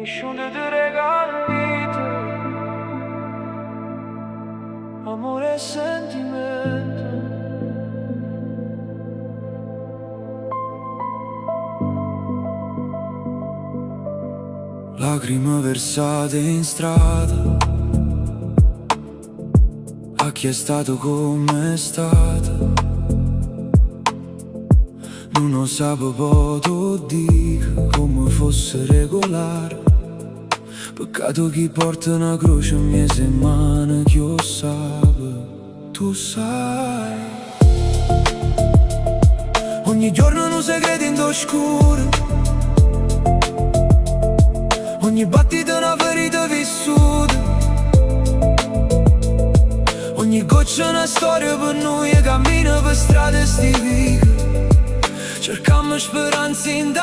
Nessuno ti regala vita, amore e sentimento. Lacrime versate in strada, a chi è stato come è stato. Non lo sapevo dire come fosse regolare. Peccato chi porta una croce in mie settimane, chi lo sa, tu sai. Ogni giorno un segreto in oscuro, ogni battito una ferita vissuta, ogni goccia una storia per noi e cammina per strade stivite. Cercammo speranze in Dio,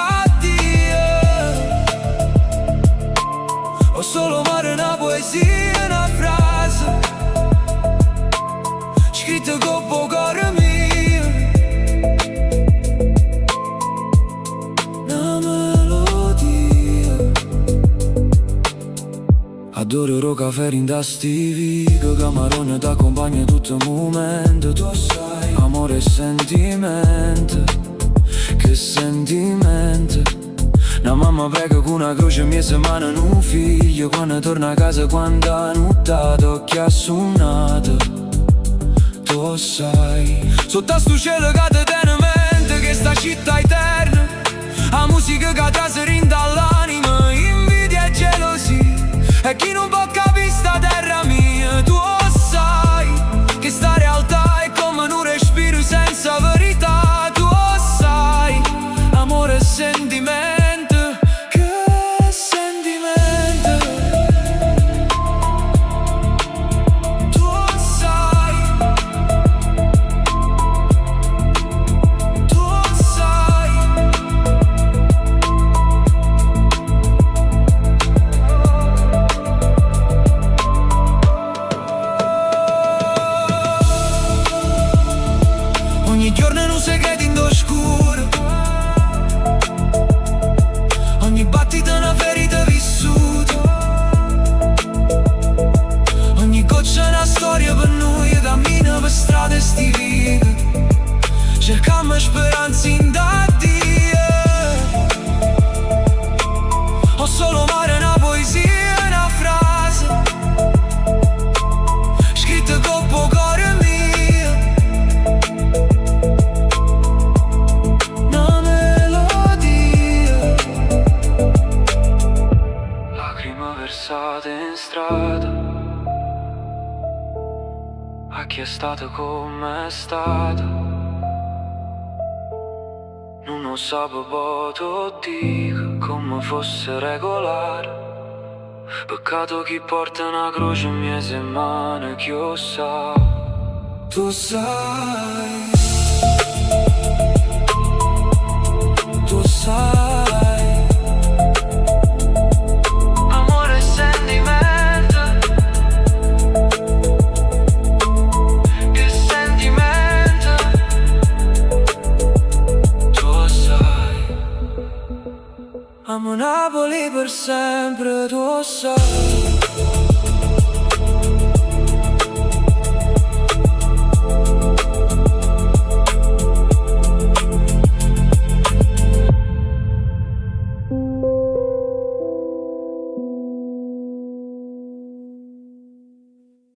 ho solo mare, una poesia, una frase scritta con poco cuore mio, una melodia. Adoro caffè in da stivico, camarone t'accompagna tutto il momento. Tu sai, amore e sentimento, che sentimento. La mamma prega con una croce mia settimana un figlio, quando torna a casa quando ha nottato che ha suonato. Tu sai, sotto a sto cielo che ti tiene in mente, che sta città eterna, la musica che trasferisce dall'anima, invidia e gelosia, e chi non può capire sta terra mia. Tu sai che sta realtà è come un respiro senza verità. Tu sai, amore e sentimento. Ogni giorno è un segreto in oscuro, ogni battito è una ferita vissuta, ogni goccia è una storia per noi e cammina per strade stivite. Cercammo speranze in Dio, ho solo mare, una poesia, una frase scritta con poco cuore mio. Versate in strada, a chi è stato come è stato. Non lo sapevo dire come fosse regolare. Peccato chi porta una croce in mie settimane, chi lo sa. Tu sai, tu sai. Amo Napoli per sempre, tu sai.